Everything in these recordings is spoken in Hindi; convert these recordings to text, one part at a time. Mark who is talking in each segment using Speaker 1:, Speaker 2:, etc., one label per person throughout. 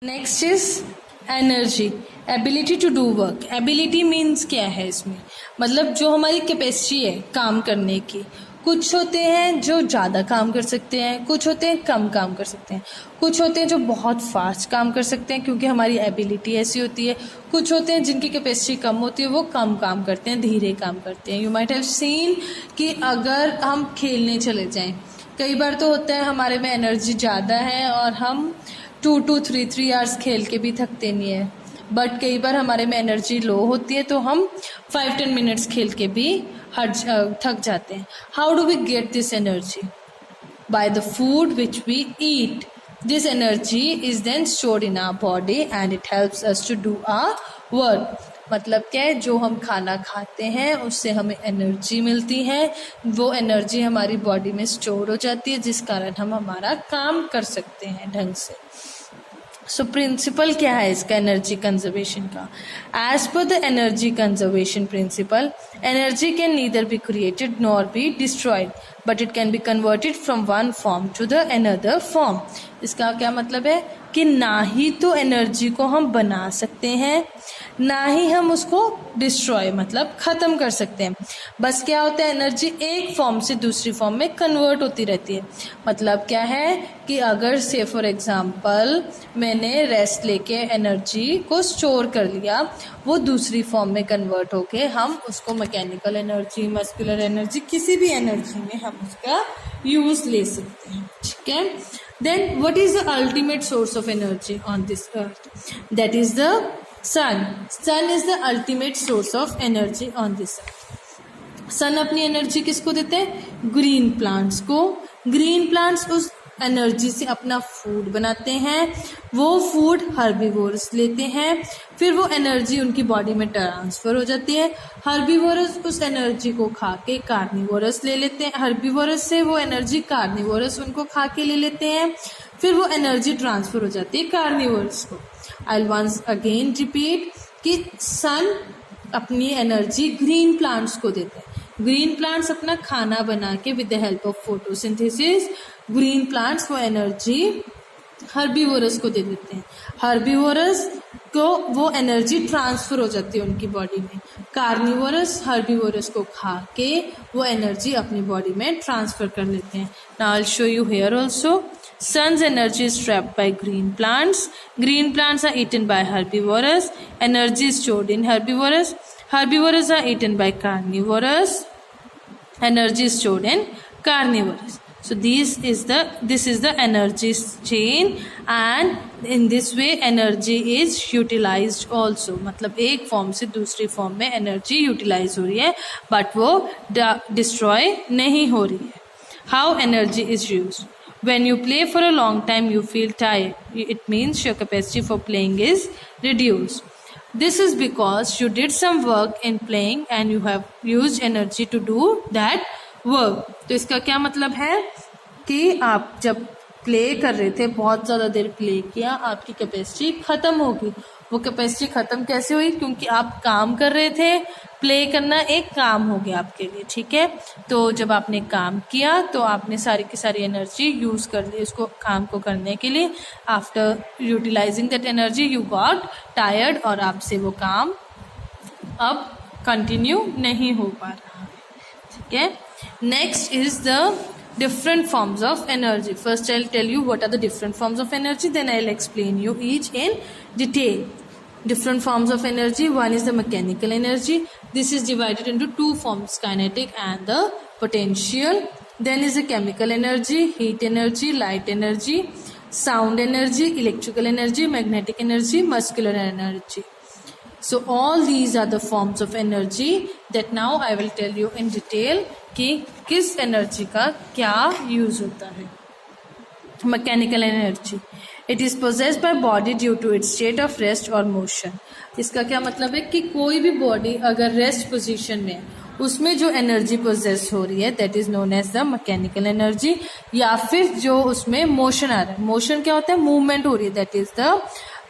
Speaker 1: Next is energy, ability to do work. Ability means क्या है इसमें, मतलब जो हमारी कैपेसिटी है काम करने की। कुछ होते हैं जो ज़्यादा काम कर सकते हैं, कुछ होते हैं कम काम कर सकते हैं, कुछ होते हैं जो बहुत फास्ट काम कर सकते हैं क्योंकि हमारी एबिलिटी ऐसी होती है, कुछ होते हैं जिनकी कैपेसिटी कम होती है, वो कम काम करते हैं, धीरे काम करते हैं। यू माइट हैव सीन कि अगर हम खेलने चले जाएं, कई बार तो होता है हमारे में एनर्जी ज़्यादा है और हम 2 to 3 आवर्स खेल के भी थकते नहीं है, बट कई बार हमारे में एनर्जी लो होती है तो हम 5-10 मिनट्स खेल के भी थक जाते हैं। How do we get this energy? By the food which we eat. This energy is then stored in our body and it helps us to do our work. मतलब क्या है, जो हम खाना खाते हैं उससे हमें एनर्जी मिलती है, वो एनर्जी हमारी बॉडी में स्टोर हो जाती है जिस कारण हम हमारा काम कर सकते हैं ढंग से। सो प्रिंसिपल क्या है इसका एनर्जी कंजर्वेशन का? As per the energy conservation principle, energy can neither be created nor be destroyed but it can be converted from one form to the another form. इसका क्या मतलब है कि ना ही तो एनर्जी को हम बना सकते हैं, ना ही हम उसको डिस्ट्रॉय मतलब ख़त्म कर सकते हैं। बस क्या होता है, एनर्जी एक फॉर्म से दूसरी फॉर्म में कन्वर्ट होती रहती है। मतलब क्या है कि अगर से फॉर एग्जांपल मैंने रेस्ट लेके एनर्जी को स्टोर कर लिया, वो दूसरी फॉर्म में कन्वर्ट होके हम उसको मैकेनिकल एनर्जी, मस्कुलर एनर्जी, किसी भी एनर्जी में हम उसका यूज़ ले सकते हैं। ठीक है, then what is the ultimate source of energy on this earth? That is the sun. Sun is the ultimate source of energy on this earth. sun अपनी एनर्जी किसको देते हैं? ग्रीन प्लांट्स को। ग्रीन प्लांट्स उस एनर्जी से अपना फूड बनाते हैं, वो फूड हर्बीवोरस लेते हैं, फिर वो एनर्जी उनकी बॉडी में ट्रांसफ़र हो जाती है। हर्बीवोरस उस एनर्जी को खा के कार्निवोरस ले लेते हैं, हर्बीवोरस से वो एनर्जी कार्निवोरस उनको खा के ले लेते हैं, फिर वो एनर्जी ट्रांसफ़र हो जाती है कार्निवोरस को। I will once again repeat कि सन अपनी एनर्जी ग्रीन प्लांट्स को देते हैं। ग्रीन प्लांट्स अपना खाना बना के with the help of photosynthesis, green plants वो एनर्जी हर्बीवोरस को दे देते हैं। हर्बीवोरस को वो एनर्जी ट्रांसफ़र हो जाती है उनकी बॉडी में। कार्निवोरस हर्बीवोरस को खा के वो एनर्जी अपनी बॉडी में ट्रांसफ़र कर लेते हैं। Now I will show you here also. Sun's energy is trapped by green plants. Green plants are eaten by herbivores. Energy is stored in herbivores. Herbivores are eaten by carnivores. Energy is stored in carnivores. So this is the energy chain, and in this way energy is utilized also. मतलब एक फॉर्म से दूसरी फॉर्म में एनर्जी यूटिलाइज हो रही है बट वो डिस्ट्रॉय नहीं हो रही है। How energy is used? When you play for a long time, you feel tired. It means your capacity for playing is reduced. This is because you did some work in playing and you have used energy to do that work. तो इसका क्या मतलब है कि आप जब प्ले कर रहे थे, बहुत ज़्यादा देर प्ले किया, आपकी कैपेसिटी ख़त्म होगी। वो कैपेसिटी ख़त्म कैसे हुई? क्योंकि आप काम कर रहे थे, प्ले करना एक काम हो गया आपके लिए। ठीक है, तो जब आपने काम किया तो आपने सारी की सारी एनर्जी यूज़ कर ली उसको काम को करने के लिए। After utilising that energy you got tired और आपसे वो काम अब कंटिन्यू नहीं हो पा रहा है। ठीक है, next is the different forms of energy. First I'll tell you what are the different forms of energy, then I'll explain you each in detail. Different forms of energy. One is the mechanical energy. This is divided into two forms, kinetic and the potential. Then is the chemical energy, heat energy, light energy, sound energy, electrical energy, magnetic energy, muscular energy. So all these are the forms of energy that now I will tell you in detail कि किस एनर्जी का क्या यूज होता है। Mechanical energy, it is possessed by body due to its state of rest और मोशन। इसका क्या मतलब है कि कोई भी बॉडी अगर रेस्ट पोजीशन में उसमें जो एनर्जी पोजेस हो रही है that is known as the mechanical energy, या फिर जो उसमें मोशन आ रहा है, मोशन क्या होता है, मूवमेंट हो रही है, that is the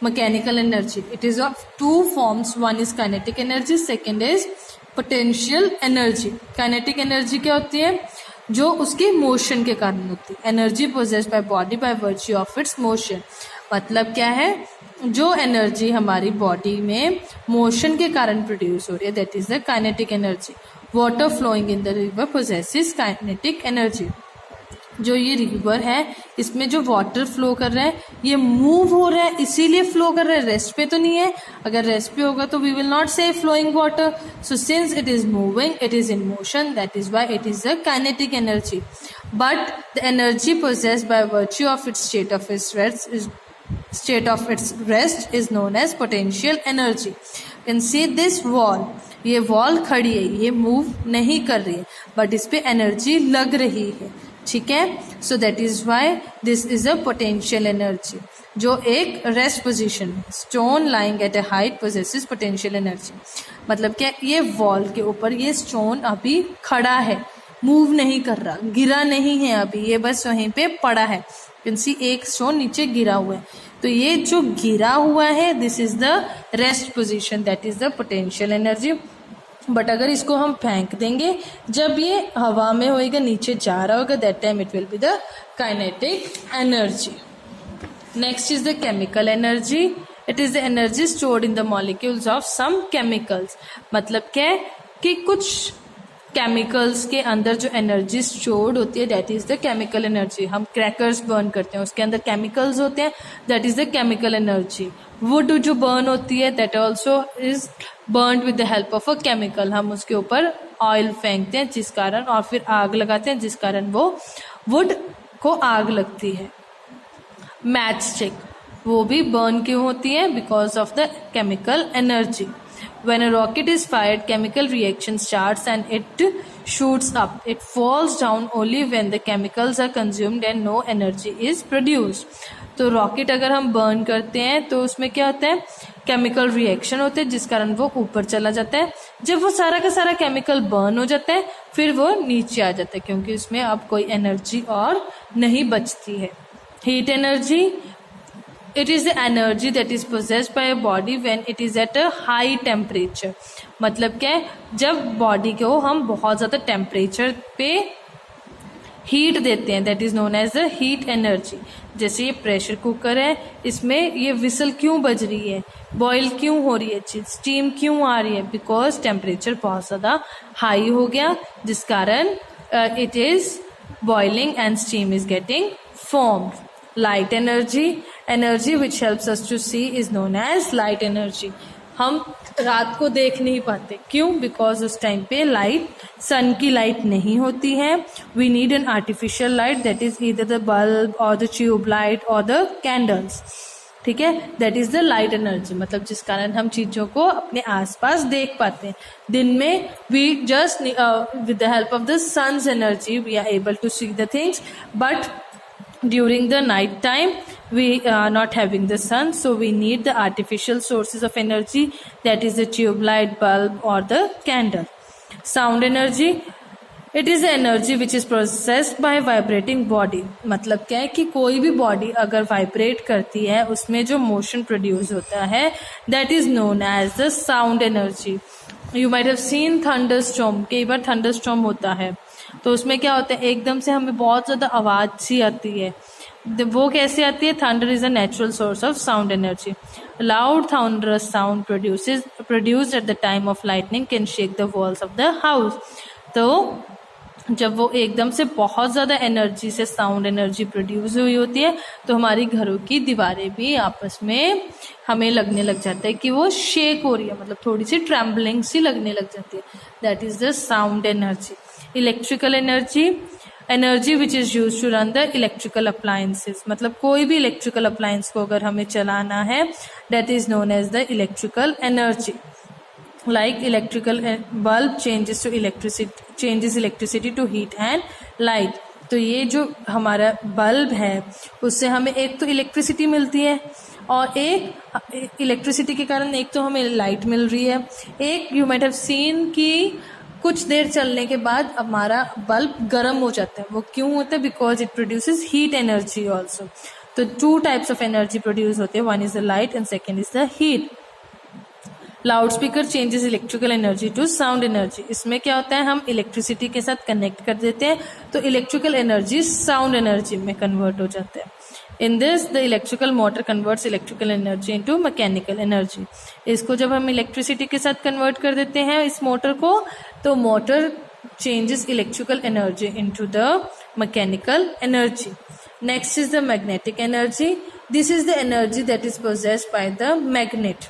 Speaker 1: mechanical energy. It is of two forms, one is kinetic energy, second is potential energy. Kinetic energy क्या होती है? जो उसके मोशन के कारण होती है। Energy possessed by body by virtue of it's motion. मतलब क्या है जो एनर्जी हमारी बॉडी में मोशन के कारण प्रोड्यूस हो रही है, that is the kinetic energy. Water flowing in the river possesses kinetic energy. जो ये रिवर है इसमें जो वाटर फ्लो कर रहा है ये मूव हो रहा है इसीलिए फ्लो कर रहा है, रेस्ट पे तो नहीं है. अगर रेस्ट पे होगा तो we will not say flowing water. So since it is moving, it is in motion, that is why it is the kinetic energy. But the energy possessed by virtue of its state of its rest is known as potential energy. You can see this wall. ये वॉल खड़ी है, ये मूव नहीं कर रही है, बट इस पे एनर्जी लग रही है. ठीक है. So that is why this is a potential energy. जो एक रेस्ट पोजीशन है, stone lying at A height possesses potential energy. मतलब क्या, ये वॉल के ऊपर ये स्टोन अभी खड़ा है, मूव नहीं कर रहा, गिरा नहीं है अभी, ये बस वहीं पे पड़ा है. सी एक स्टोन नीचे गिरा हुआ है, तो ये जो गिरा हुआ है this is the rest position, that is the potential energy. But अगर इसको हम फेंक देंगे, जब ये हवा में होएगा, नीचे जा रहा होगा, that time it will be the kinetic energy. Next is the chemical energy. It is the energy stored in the molecules of some chemicals. मतलब क्या है कि कुछ केमिकल्स के अंदर जो एनर्जी स्टोर्ड होती है that is the chemical energy. हम क्रैकर्स बर्न करते हैं, उसके अंदर केमिकल्स होते हैं, that is the chemical energy. Would जो बर्न होती है that also is burn with the help of a chemical. हम उसके ऊपर ऑयल फेंकते हैं जिस कारण, और फिर आग लगाते हैं जिस कारण वो वुड को आग लगती है. मैच स्टिक वो भी बर्न क्यों होती है? Because of the chemical energy. When a rocket is fired, chemical reaction starts and it shoots up. It falls down only when the chemicals are consumed and no energy is produced. तो रॉकेट अगर हम बर्न करते हैं तो उसमें क्या होता है, केमिकल रिएक्शन होते हैं जिस कारण वो ऊपर चला जाता है. जब वो सारा का सारा केमिकल बर्न हो जाता है फिर वो नीचे आ जाता है क्योंकि उसमें अब कोई एनर्जी और नहीं बचती है. Heat energy. It is the energy that is possessed by a body when it is at a high temperature. मतलब क्या है, जब बॉडी को हम बहुत ज़्यादा टेम्परेचर पे हीट देते हैं, that is known as the heat energy. जैसे ये प्रेशर कुकर है, इसमें ये विसल क्यों बज रही है, बॉयल क्यों हो रही है चीज, स्टीम क्यों आ रही है, बिकॉज टेम्परेचर बहुत ज़्यादा हाई हो गया जिस कारण it is boiling and steam is getting formed. Light energy. Energy which helps us to see is known as light energy. हम रात को देख नहीं पाते, क्यों? बिकॉज उस टाइम पे लाइट, सन की लाइट नहीं होती है. We need an artificial light, that is either the bulb और द ट्यूब लाइट और द कैंडल्स. ठीक है, that is the light energy. मतलब जिस कारण हम चीजों को अपने आसपास देख पाते हैं. दिन में we just with the help of the sun's energy we are able to see the things, but during the night time we are not having the sun, so we need the artificial sources of energy, that is the tube light, bulb or the candle. Sound energy. It is the energy which is processed by vibrating body. मतलब क्या है कि कोई भी बॉडी अगर वाइब्रेट करती है उसमें जो मोशन प्रोड्यूस होता है that is known as the sound energy. You might have seen thunderstorm. कई बार thunderstorm होता है तो उसमें क्या होता है, एकदम से हमें बहुत ज़्यादा आवाज़ सी आती है. वो कैसे आती है? Thunder is a natural source of sound energy. Loud thunderous sound produced at the time of lightning can shake the walls of the house. तो जब वो एकदम से बहुत ज़्यादा एनर्जी से साउंड एनर्जी प्रोड्यूस हुई होती है तो हमारी घरों की दीवारें भी आपस में हमें लगने लग जाता है कि वो शेक हो रही है, मतलब थोड़ी सी ट्रैम्बलिंग सी लगने लग जाती है. That is the sound energy. Electrical energy. Energy which is use to run the electrical appliances. मतलब कोई भी इलेक्ट्रिकल अप्लायंस को अगर हमें चलाना है that is known as the electrical energy. Like electrical bulb changes electricity to heat and light. तो ये जो हमारा बल्ब है उससे हमें एक तो इलेक्ट्रिसिटी मिलती है और एक इलेक्ट्रिसिटी के कारण एक तो हमें लाइट मिल रही है. एक यू माइट हैव सीन कि कुछ देर चलने के बाद हमारा बल्ब गर्म हो जाता है. वो क्यों होता है? Because it produces heat energy also. तो 2 टाइप्स ऑफ एनर्जी प्रोड्यूस होते हैं, one is the light and second is the heat. Loud speaker changes electrical energy to sound energy. इसमें क्या होता है, हम इलेक्ट्रिसिटी के साथ कनेक्ट कर देते हैं तो इलेक्ट्रिकल एनर्जी साउंड एनर्जी में कन्वर्ट हो जाता है. In this the electrical motor converts electrical energy into mechanical energy. इसको जब हम इलेक्ट्रिसिटी के साथ कन्वर्ट कर देते हैं इस मोटर को, तो motor changes electrical energy into the mechanical energy. Next is the magnetic energy. This is the energy that is possessed by the magnet.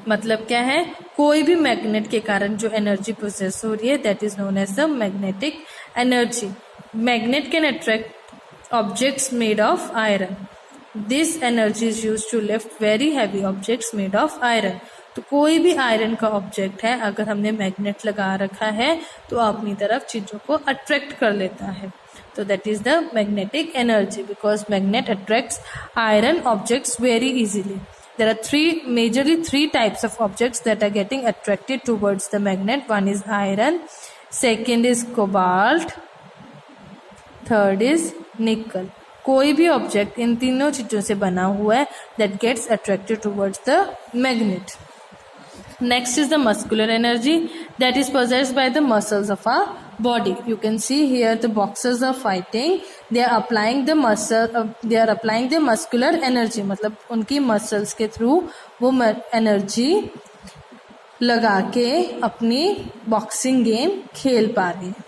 Speaker 1: मतलब क्या है, कोई भी मैग्नेट के कारण जो एनर्जी प्रोसेस हो रही है that is known as the magnetic energy. Magnet can attract objects made of iron. This energy is used to lift very heavy objects made of iron. तो कोई भी आयरन का ऑब्जेक्ट है, अगर हमने मैग्नेट लगा रखा है तो अपनी तरफ चीजों को अट्रैक्ट कर लेता है। तो that is the magnetic energy because magnet attracts iron objects very easily. There are majorly three types of objects that are getting attracted towards the magnet. One is iron, second is cobalt, third is nickel. कोई भी ऑब्जेक्ट इन तीनों चीजों से बना हुआ है that gets attracted towards the magnet. Next is the muscular energy that is possessed by the muscles of our body. You can see here the boxers are fighting. They are applying the muscular energy. मतलब उनकी muscles के through वो energy लगा के अपनी boxing game खेल पा रही है.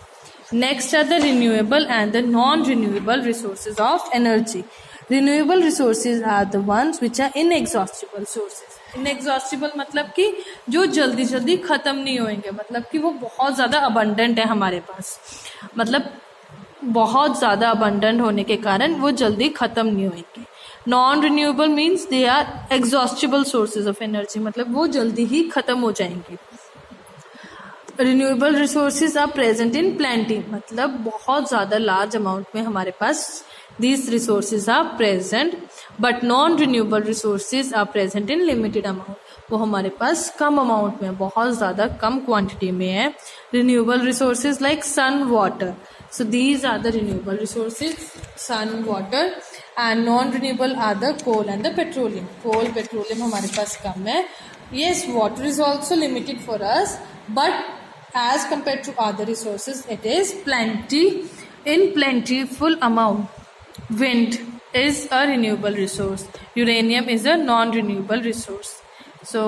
Speaker 1: Next are the renewable and the non-renewable resources of energy. Renewable resources are the ones which are inexhaustible sources. Inexhaustible मतलब कि जो जल्दी जल्दी खत्म नहीं होंगे, मतलब कि वो बहुत ज़्यादा अबंडेंट है हमारे पास, मतलब बहुत ज़्यादा अबंडेंट होने के कारण वो जल्दी खत्म नहीं होंगे। Non renewable means they are exhaustible sources of energy, मतलब वो जल्दी ही खत्म हो जाएंगे। Renewable resources are present in plenty, मतलब बहुत ज़्यादा लार्ज अमाउंट में हमारे पास these resources are present, but non-renewable resources are present in limited amount. वो हमारे पास कम अमाउंट में, बहुत ज़्यादा कम क्वांटिटी में है। Renewable resources like sun, water. So these are the renewable resources, sun, water, and non-renewable are the coal and the petroleum. Coal, petroleum हमारे पास कम है. Yes, water is also limited for us, but as compared to other resources, it is plenty in plentiful amount. Wind is a renewable resource. Uranium is a non-renewable resource. So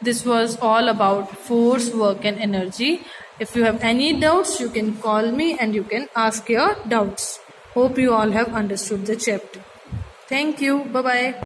Speaker 1: this was all about force, work and energy. If you have any doubts, you can call me and you can ask your doubts. Hope you all have understood the chapter. Thank you. Bye-bye.